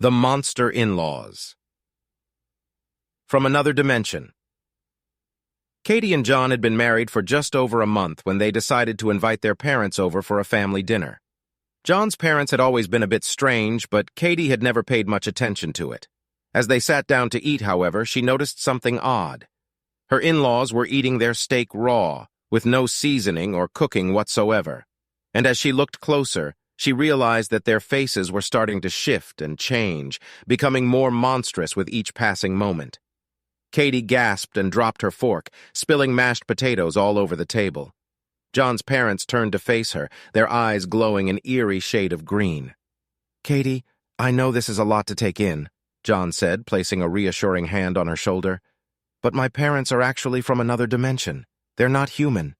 The Monster In-Laws. From another dimension. Katie and John had been married for just over a month when they decided to invite their parents over for a family dinner. John's parents had always been a bit strange, but Katie had never paid much attention to it. As they sat down to eat, however, she noticed something odd. Her in-laws were eating their steak raw, with no seasoning or cooking whatsoever. And as she looked closer, she realized that their faces were starting to shift and change, becoming more monstrous with each passing moment. Katie gasped and dropped her fork, spilling mashed potatoes all over the table. John's parents turned to face her, their eyes glowing an eerie shade of green. "Katie, I know this is a lot to take in," John said, placing a reassuring hand on her shoulder. "But my parents are actually from another dimension. They're not human."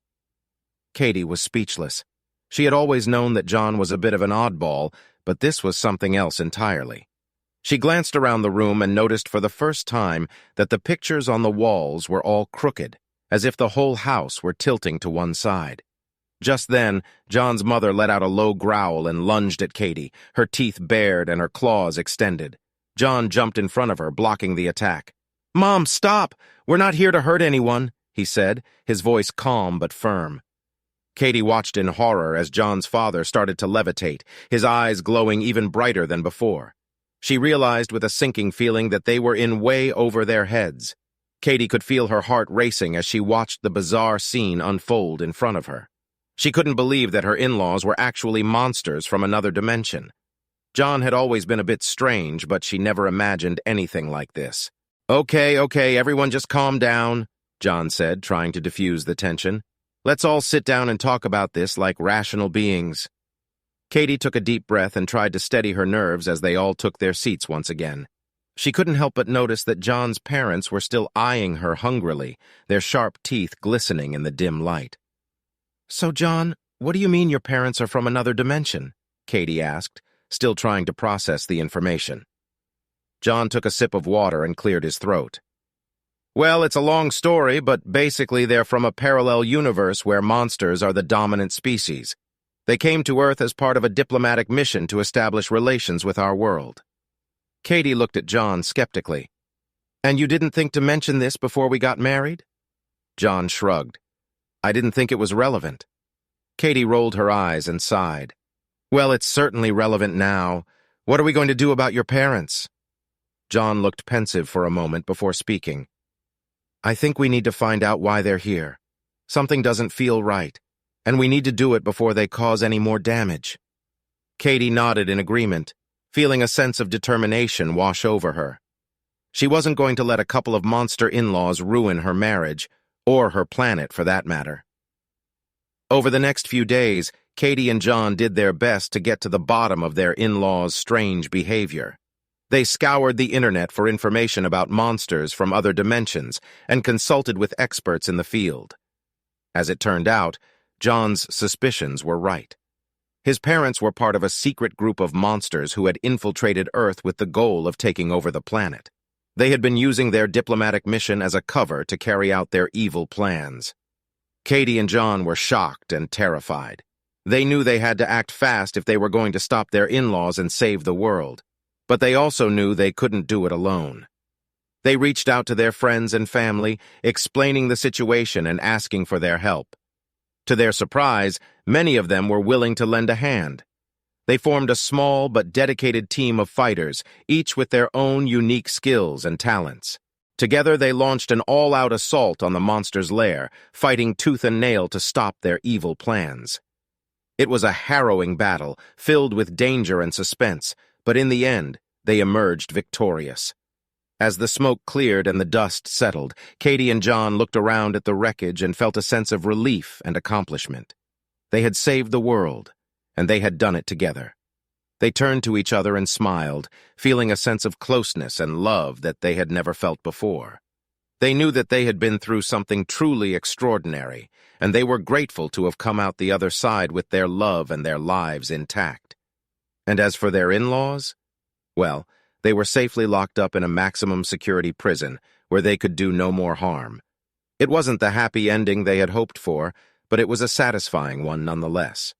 Katie was speechless. She had always known that John was a bit of an oddball, but this was something else entirely. She glanced around the room and noticed for the first time that the pictures on the walls were all crooked, as if the whole house were tilting to one side. Just then, John's mother let out a low growl and lunged at Katie, her teeth bared and her claws extended. John jumped in front of her, blocking the attack. "Mom, stop! We're not here to hurt anyone," he said, his voice calm but firm. Katie watched in horror as John's father started to levitate, his eyes glowing even brighter than before. She realized with a sinking feeling that they were in way over their heads. Katie could feel her heart racing as she watched the bizarre scene unfold in front of her. She couldn't believe that her in-laws were actually monsters from another dimension. John had always been a bit strange, but she never imagined anything like this. Okay, everyone just calm down," John said, trying to diffuse the tension. "Let's all sit down and talk about this like rational beings." Katie took a deep breath and tried to steady her nerves as they all took their seats once again. She couldn't help but notice that John's parents were still eyeing her hungrily, their sharp teeth glistening in the dim light. "So, John, what do you mean your parents are from another dimension?" Katie asked, still trying to process the information. John took a sip of water and cleared his throat. "Well, it's a long story, but basically they're from a parallel universe where monsters are the dominant species. They came to Earth as part of a diplomatic mission to establish relations with our world." Katie looked at John skeptically. "And you didn't think to mention this before we got married?" John shrugged. "I didn't think it was relevant." Katie rolled her eyes and sighed. "Well, it's certainly relevant now. What are we going to do about your parents?" John looked pensive for a moment before speaking. "I think we need to find out why they're here. Something doesn't feel right, and we need to do it before they cause any more damage." Katie nodded in agreement, feeling a sense of determination wash over her. She wasn't going to let a couple of monster in-laws ruin her marriage, or her planet for that matter. Over the next few days, Katie and John did their best to get to the bottom of their in-laws' strange behavior. They scoured the internet for information about monsters from other dimensions and consulted with experts in the field. As it turned out, John's suspicions were right. His parents were part of a secret group of monsters who had infiltrated Earth with the goal of taking over the planet. They had been using their diplomatic mission as a cover to carry out their evil plans. Katie and John were shocked and terrified. They knew they had to act fast if they were going to stop their in-laws and save the world. But they also knew they couldn't do it alone. They reached out to their friends and family, explaining the situation and asking for their help. To their surprise, many of them were willing to lend a hand. They formed a small but dedicated team of fighters, each with their own unique skills and talents. Together they launched an all-out assault on the monster's lair, fighting tooth and nail to stop their evil plans. It was a harrowing battle, filled with danger and suspense, but in the end, they emerged victorious. As the smoke cleared and the dust settled, Katie and John looked around at the wreckage and felt a sense of relief and accomplishment. They had saved the world, and they had done it together. They turned to each other and smiled, feeling a sense of closeness and love that they had never felt before. They knew that they had been through something truly extraordinary, and they were grateful to have come out the other side with their love and their lives intact. And as for their in-laws, well, they were safely locked up in a maximum security prison where they could do no more harm. It wasn't the happy ending they had hoped for, but it was a satisfying one nonetheless.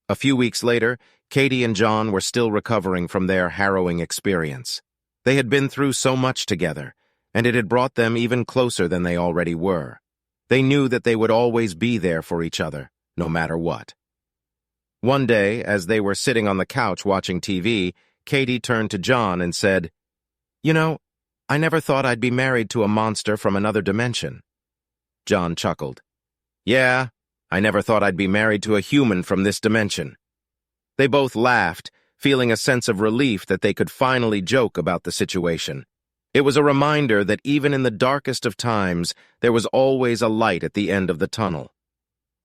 A few weeks later, Katie and John were still recovering from their harrowing experience. They had been through so much together, and it had brought them even closer than they already were. They knew that they would always be there for each other, no matter what. One day, as they were sitting on the couch watching TV, Katie turned to John and said, "You know, I never thought I'd be married to a monster from another dimension." John chuckled. "Yeah, I never thought I'd be married to a human from this dimension." They both laughed, feeling a sense of relief that they could finally joke about the situation. It was a reminder that even in the darkest of times, there was always a light at the end of the tunnel.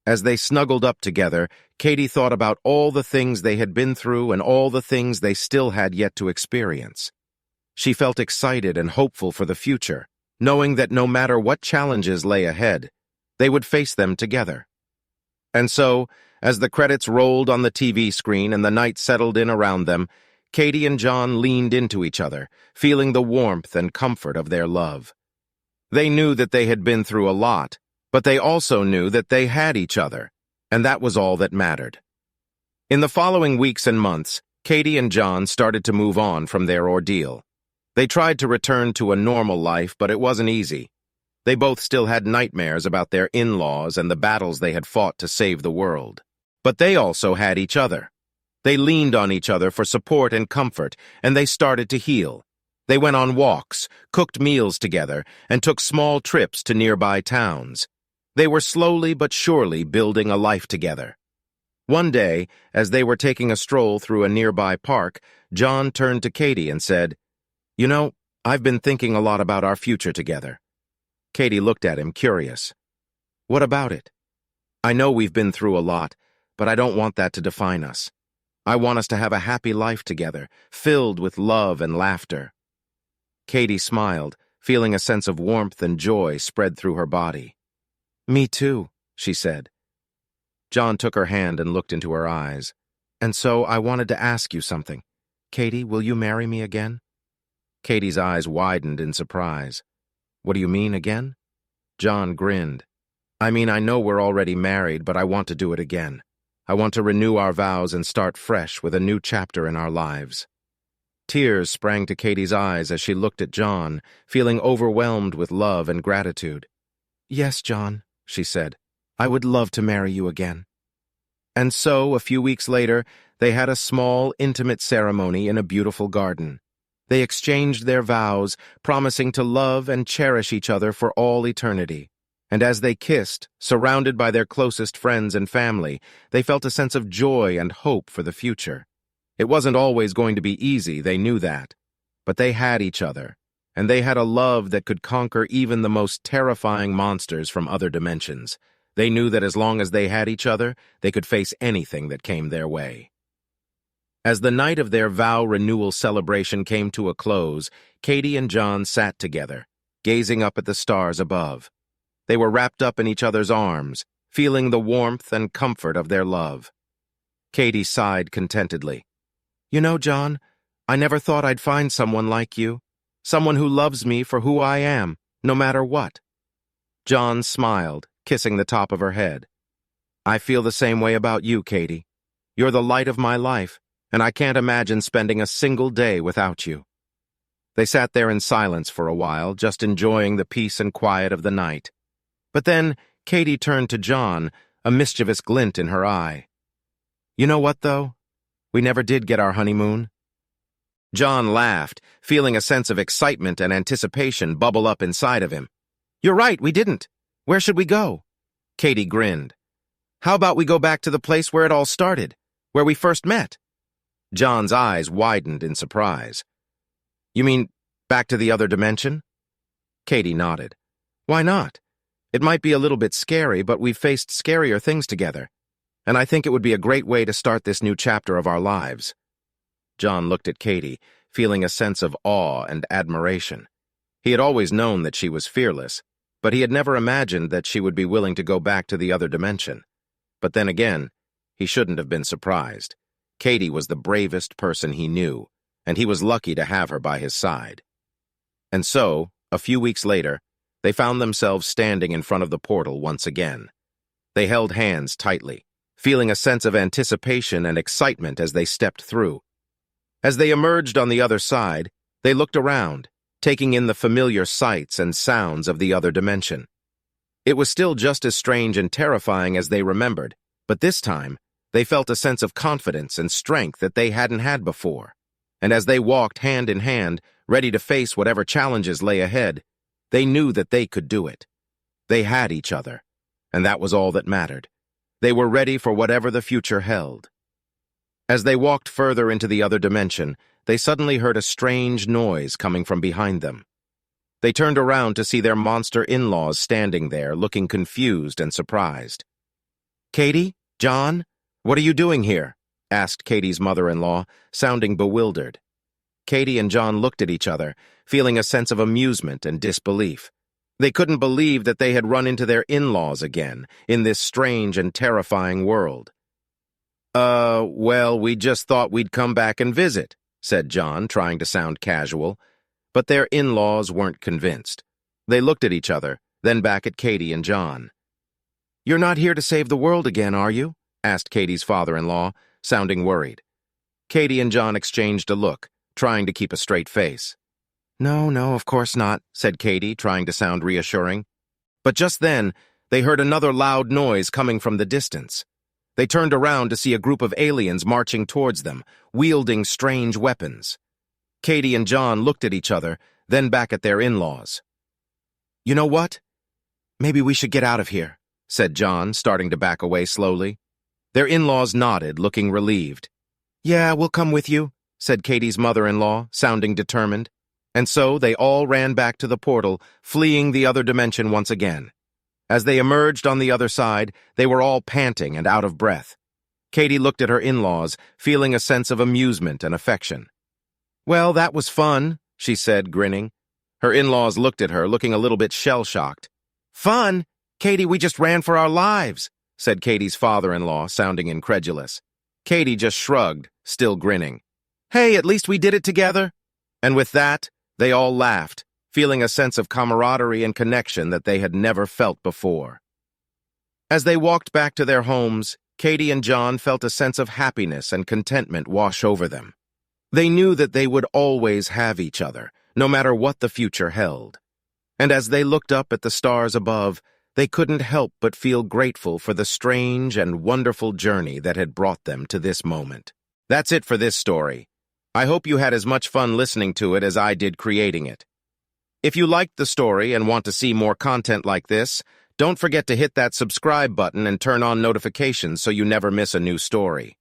As they snuggled up together, Katie thought about all the things they had been through and all the things they still had yet to experience. She felt excited and hopeful for the future, knowing that no matter what challenges lay ahead, they would face them together. And so, as the credits rolled on the TV screen and the night settled in around them, Katie and John leaned into each other, feeling the warmth and comfort of their love. They knew that they had been through a lot, but they also knew that they had each other, and that was all that mattered. In the following weeks and months, Katie and John started to move on from their ordeal. They tried to return to a normal life, but it wasn't easy. They both still had nightmares about their in-laws and the battles they had fought to save the world. But they also had each other. They leaned on each other for support and comfort, and they started to heal. They went on walks, cooked meals together, and took small trips to nearby towns. They were slowly but surely building a life together. One day, as they were taking a stroll through a nearby park, John turned to Katie and said, "You know, I've been thinking a lot about our future together." Katie looked at him, curious. "What about it?" "I know we've been through a lot, but I don't want that to define us. I want us to have a happy life together, filled with love and laughter." Katie smiled, feeling a sense of warmth and joy spread through her body. "Me too," she said. John took her hand and looked into her eyes. "And so I wanted to ask you something. Katie, will you marry me again?" Katie's eyes widened in surprise. "What do you mean, again?" John grinned. "I mean, I know we're already married, but I want to do it again. I want to renew our vows and start fresh with a new chapter in our lives." Tears sprang to Katie's eyes as she looked at John, feeling overwhelmed with love and gratitude. "Yes, John," she said. "I would love to marry you again." And so, a few weeks later, they had a small, intimate ceremony in a beautiful garden. They exchanged their vows, promising to love and cherish each other for all eternity. And as they kissed, surrounded by their closest friends and family, they felt a sense of joy and hope for the future. It wasn't always going to be easy, they knew that. But they had each other, and they had a love that could conquer even the most terrifying monsters from other dimensions. They knew that as long as they had each other, they could face anything that came their way. As the night of their vow renewal celebration came to a close, Katie and John sat together, gazing up at the stars above. They were wrapped up in each other's arms, feeling the warmth and comfort of their love. Katie sighed contentedly. "You know, John, I never thought I'd find someone like you, someone who loves me for who I am, no matter what." John smiled, kissing the top of her head. "I feel the same way about you, Katie. You're the light of my life, and I can't imagine spending a single day without you." They sat there in silence for a while, just enjoying the peace and quiet of the night. But then Katie turned to John, a mischievous glint in her eye. "You know what, though? We never did get our honeymoon." John laughed, feeling a sense of excitement and anticipation bubble up inside of him. "You're right, we didn't. Where should we go?" Katie grinned. "How about we go back to the place where it all started, where we first met?" John's eyes widened in surprise. "You mean back to the other dimension?" Katie nodded. "Why not? It might be a little bit scary, but we've faced scarier things together, and I think it would be a great way to start this new chapter of our lives." John looked at Katie, feeling a sense of awe and admiration. He had always known that she was fearless, but he had never imagined that she would be willing to go back to the other dimension. But then again, he shouldn't have been surprised. Katie was the bravest person he knew, and he was lucky to have her by his side. And so, a few weeks later, they found themselves standing in front of the portal once again. They held hands tightly, feeling a sense of anticipation and excitement as they stepped through. As they emerged on the other side, they looked around, taking in the familiar sights and sounds of the other dimension. It was still just as strange and terrifying as they remembered, but this time, they felt a sense of confidence and strength that they hadn't had before. And as they walked hand in hand, ready to face whatever challenges lay ahead, they knew that they could do it. They had each other, and that was all that mattered. They were ready for whatever the future held. As they walked further into the other dimension, they suddenly heard a strange noise coming from behind them. They turned around to see their monster in-laws standing there, looking confused and surprised. "Katie? John? What are you doing here?" asked Katie's mother-in-law, sounding bewildered. Katie and John looked at each other, feeling a sense of amusement and disbelief. They couldn't believe that they had run into their in-laws again, in this strange and terrifying world. Well, we just thought we'd come back and visit," said John, trying to sound casual. But their in-laws weren't convinced. They looked at each other, then back at Katie and John. "You're not here to save the world again, are you?" asked Katie's father-in-law, sounding worried. Katie and John exchanged a look, trying to keep a straight face. No, of course not," said Katie, trying to sound reassuring. But just then, they heard another loud noise coming from the distance. They turned around to see a group of aliens marching towards them, wielding strange weapons. Katie and John looked at each other, then back at their in-laws. "You know what? Maybe we should get out of here," said John, starting to back away slowly. Their in-laws nodded, looking relieved. "Yeah, we'll come with you," said Katie's mother-in-law, sounding determined. And so they all ran back to the portal, fleeing the other dimension once again. As they emerged on the other side, they were all panting and out of breath. Katie looked at her in-laws, feeling a sense of amusement and affection. "Well, that was fun," she said, grinning. Her in-laws looked at her, looking a little bit shell-shocked. "Fun? Katie, we just ran for our lives," said Katie's father-in-law, sounding incredulous. Katie just shrugged, still grinning. "Hey, at least we did it together." And with that, they all laughed, feeling a sense of camaraderie and connection that they had never felt before. As they walked back to their homes, Katie and John felt a sense of happiness and contentment wash over them. They knew that they would always have each other, no matter what the future held. And as they looked up at the stars above, they couldn't help but feel grateful for the strange and wonderful journey that had brought them to this moment. That's it for this story. I hope you had as much fun listening to it as I did creating it. If you liked the story and want to see more content like this, don't forget to hit that subscribe button and turn on notifications so you never miss a new story.